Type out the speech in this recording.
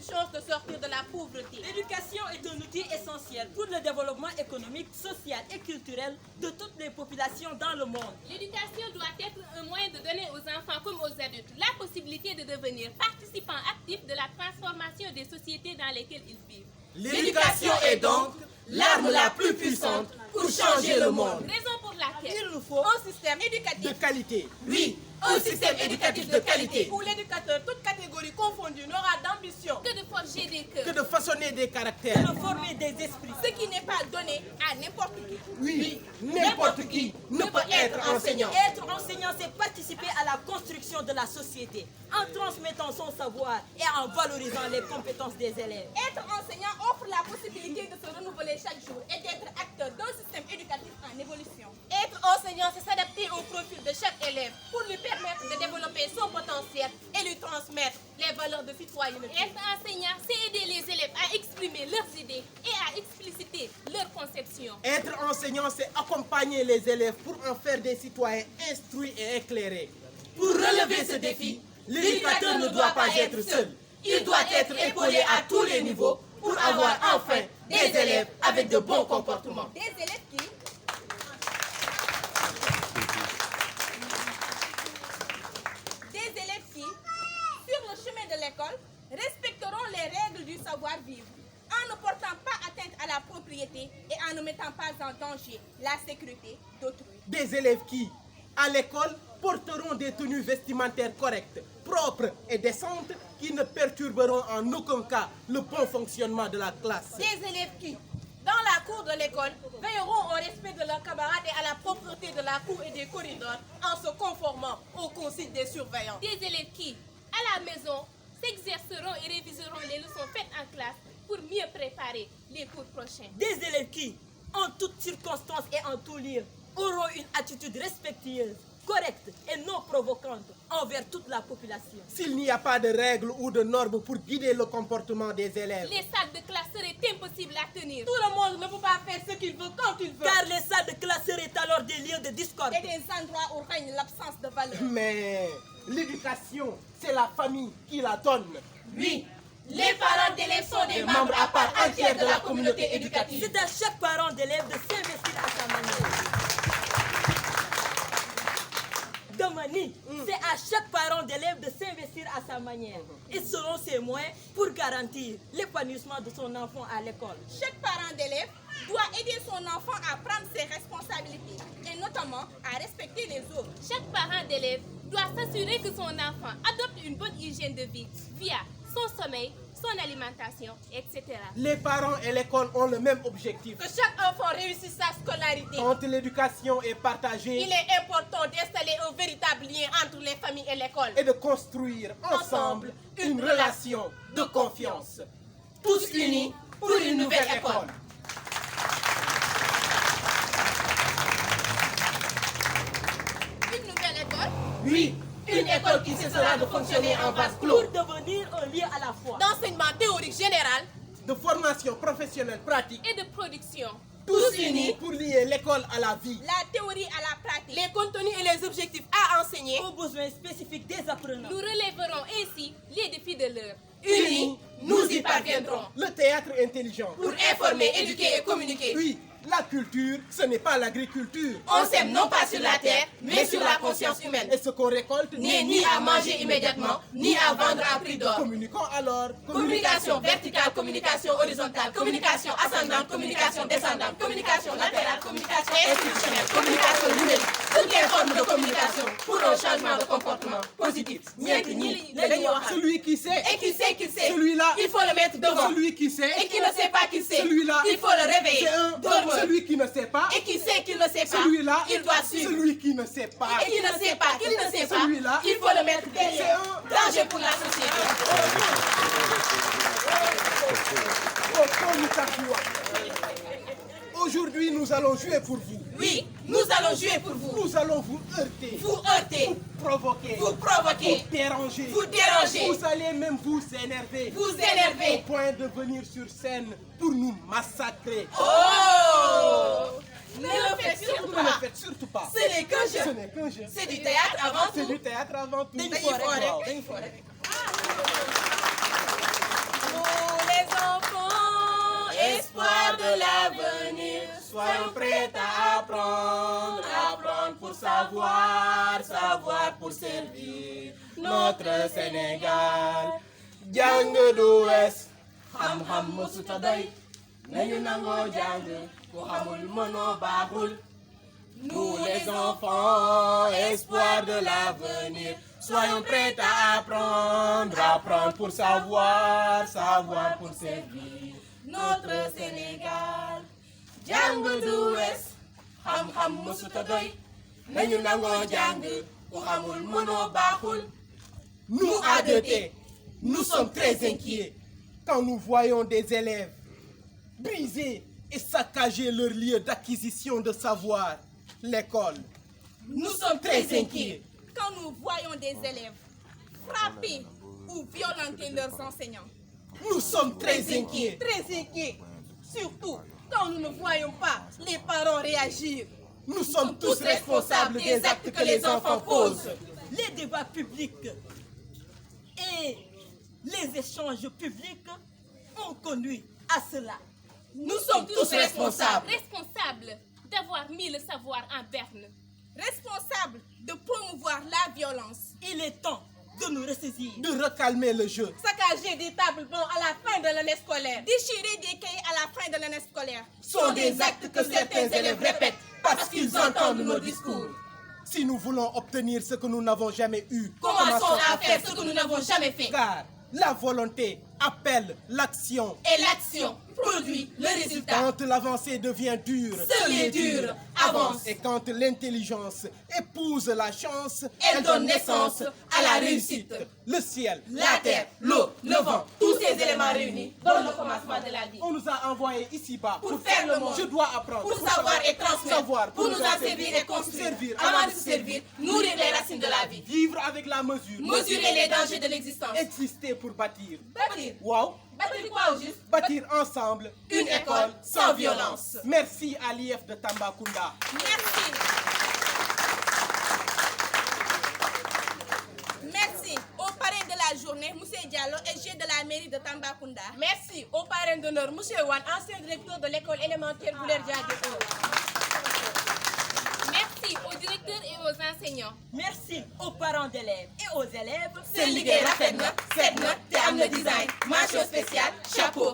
chance de sortir de la pauvreté. L'éducation est un outil essentiel pour le développement économique, social et culturel de toutes les populations dans le monde. L'éducation doit être un moyen de donner aux enfants comme aux adultes la possibilité de devenir participants actifs de la transformation des sociétés dans lesquelles ils vivent. L'éducation est donc l'arme la plus puissante pour changer le monde. Raison pour laquelle Il nous faut un système éducatif De qualité, oui, un système éducatif de qualité. où l'éducateur, toutes catégories confondues, n'aura d'ambition que de forger des Que cœurs, de façonner des que caractères. de former des esprits. ce qui n'est pas donné à n'importe qui. Oui, n'importe qui ne peut être enseignant. Être enseignant, c'est participer à la construction de la société en transmettant son savoir et en valorisant les compétences des élèves. Être enseignant offre la possibilité de se renouveler chaque jour et d'être acteur d'un système éducatif en évolution. Être enseignant, c'est s'adapter au profil de chaque élève pour lui permettre de développer son potentiel et lui transmettre les valeurs de citoyenneté. Être enseignant, c'est aider les élèves à exprimer leurs idées et à expliciter leurs conceptions. Être enseignant, c'est accompagner les élèves pour en faire des citoyens instruits et éclairés. Pour relever ce défi, l'éducateur ne doit pas être seul. Il doit être épaulé à tous les niveaux pour avoir enfin des élèves avec de bons comportements. Des élèves qui sur le chemin de l'école, respecteront les règles du savoir-vivre en ne portant pas atteinte à la propriété et en ne mettant pas en danger la sécurité d'autrui. Des élèves qui, à l'école, porteront des tenues vestimentaires correctes, propres et décentes qui ne perturberont en aucun cas le bon fonctionnement de la classe. Des élèves qui, dans la cour de l'école, veilleront au respect de leurs camarades et à la propreté de la cour et des corridors en se conformant aux consignes des surveillants. Des élèves qui, à la maison, s'exerceront et réviseront les leçons faites en classe pour mieux préparer les cours prochains. Des élèves qui, en toutes circonstances et en tout lieu, auront une attitude respectueuse, correcte et non provocante envers toute la population. S'il n'y a pas de règles ou de normes pour guider le comportement des élèves, Les salles de classe seraient impossibles à tenir. Tout le monde ne peut pas faire ce qu'il veut quand il veut. Car les salles de classe seraient alors des lieux de discorde. Et des endroits où règne l'absence de valeur. mais l'éducation, c'est la famille qui la donne. Oui, les parents d'élèves sont des membres à part entière de la communauté éducative. C'est à chaque parent d'élève de s'investir à sa manière. Domani, c'est à chaque parent d'élève de s'investir à sa manière et selon ses moyens pour garantir l'épanouissement de son enfant à l'école. Chaque parent d'élève doit aider son enfant à prendre ses responsabilités et notamment à respecter les autres. Chaque parent d'élève doit s'assurer que son enfant adopte une bonne hygiène de vie via son sommeil, son alimentation, etc. Les parents et l'école ont le même objectif. Que chaque enfant réussisse sa scolarité. Quand l'éducation est partagée Il est important d'installer un véritable lien entre les familles et l'école. et de construire ensemble une relation de confiance. Tous unis pour une nouvelle école. Une nouvelle école Oui, une école qui cessera de fonctionner en vase clos. Pour devenir un lieu à la fois d'enseignement théorique général De formation professionnelle pratique. et de production. Tous unis pour lier l'école à la vie. La théorie à la pratique. Les contenus et les objectifs à enseigner. aux besoins spécifiques des apprenants. Nous relèverons ainsi les défis de l'heure. Unis, nous y parviendrons. Le théâtre intelligent. Pour informer, éduquer et communiquer. Oui, la culture, ce n'est pas l'agriculture. On sème non pas sur la terre, mais sur la conscience humaine. Et ce qu'on récolte N'est ni à manger immédiatement, ni à vendre à prix d'or. Communiquons alors. Communication verticale, communication horizontale, communication ascendante, communication descendante, communication latérale, communication institutionnelle, communication numérique. Toutes les formes de communication pour un changement de comportement positif. Celui qui sait. Et qui sait qu'il sait. Celui-là. Il faut le mettre devant. Celui qui sait. Et qui ne sait pas qu'il sait. Celui-là. Il faut le réveiller. C'est un. Dormeur. Celui qui ne sait pas. Et qui sait qu'il ne sait pas. Celui-là. Il doit suivre. Celui qui ne sait pas. Et qui ne sait pas qu'il ne sait pas. Celui-là. Il faut le mettre derrière. C'est un. Danger pour la société. Aujourd'hui, nous allons jouer pour vous. Oui, nous allons jouer pour vous. Nous allons vous heurter. Vous heurter. Vous provoquer. Vous provoquer. Vous déranger. Vous déranger. Vous allez même vous énerver. Vous énerver. Au point de venir sur scène pour nous massacrer. Oh! Ne le faites surtout Ne le pas. faites surtout pas. Ce n'est qu'un Ce jeu. n'est qu'un jeu. C'est du théâtre avant C'est tout. du théâtre avant tout. Dañuy fo rek. Dañuy fo rek. de l'avenir. Soyons prêts à apprendre, apprendre pour savoir, savoir pour servir notre Sénégal. Jàng du wees, xam-xam mësuta doy, nañu nangoo jàng, ku xamul mënoo baaxul. Nous les enfants, espoir de l'avenir, soyons prêts à apprendre, apprendre pour savoir, savoir pour servir notre Sénégal. Jàng du wees, xam-xam mësuta doy, nañu nangoo jàng, ku xamul mënoo baaxul. Nous, ADT, nous sommes très inquiets quand nous voyons des élèves briser et saccager leur lieu d'acquisition de savoir, l'école. Nous sommes très inquiets quand nous voyons des élèves frapper ou violenter leurs enseignants. Nous sommes très inquiets. Très inquiets, surtout quand nous ne voyons pas les parents réagir. Nous sommes tous responsables des actes que les enfants posent. Les débats publics et les échanges publics ont conduit à cela. Nous sommes tous responsables. Responsables d'avoir mis le savoir en berne. Responsables de promouvoir la violence. Il est temps de nous ressaisir. De recalmer le jeu. Saccager des tables blancs à la fin de l'année scolaire. Déchirer des cahiers à la fin de l'année scolaire. Sont des actes que certains élèves répètent parce qu'ils entendent nos discours. Si nous voulons obtenir ce que nous n'avons jamais eu, commençons à faire ce que nous n'avons jamais fait. Car la volonté appelle l'action. Et l'action produit le résultat. Quand l'avancée devient dure, seul les durs avancent. Et quand l'intelligence épouse la chance, elle donne naissance à la réussite. Le ciel, la terre, l'eau, le vent, tous ces éléments réunis donnent le commencement de la vie. On nous a envoyés ici-bas pour faire le monde. Je dois apprendre. Pour savoir et transmettre. Savoir, pour nous en servir et construire. Avant de se servir, nourrir les racines de la vie. Vivre avec la mesure. Mesurer les dangers de l'existence. Exister pour bâtir. Bâtir. Wow. Bâtir quoi au juste? Bâtir ensemble une école sans violence. Merci à l'IF de Tambacounda. Merci. Merci au parrain de la journée, M. Diallo, SG de la mairie de Tambacounda. Merci au parrain d'honneur, M. Wan, ancien directeur de l'école élémentaire Boulanger Diadio. Merci aux directeurs et aux enseignants. Merci aux parents d'élèves et aux élèves. C'est liggéey rafet na, set na, te am na design. Mention spéciale, chapeau.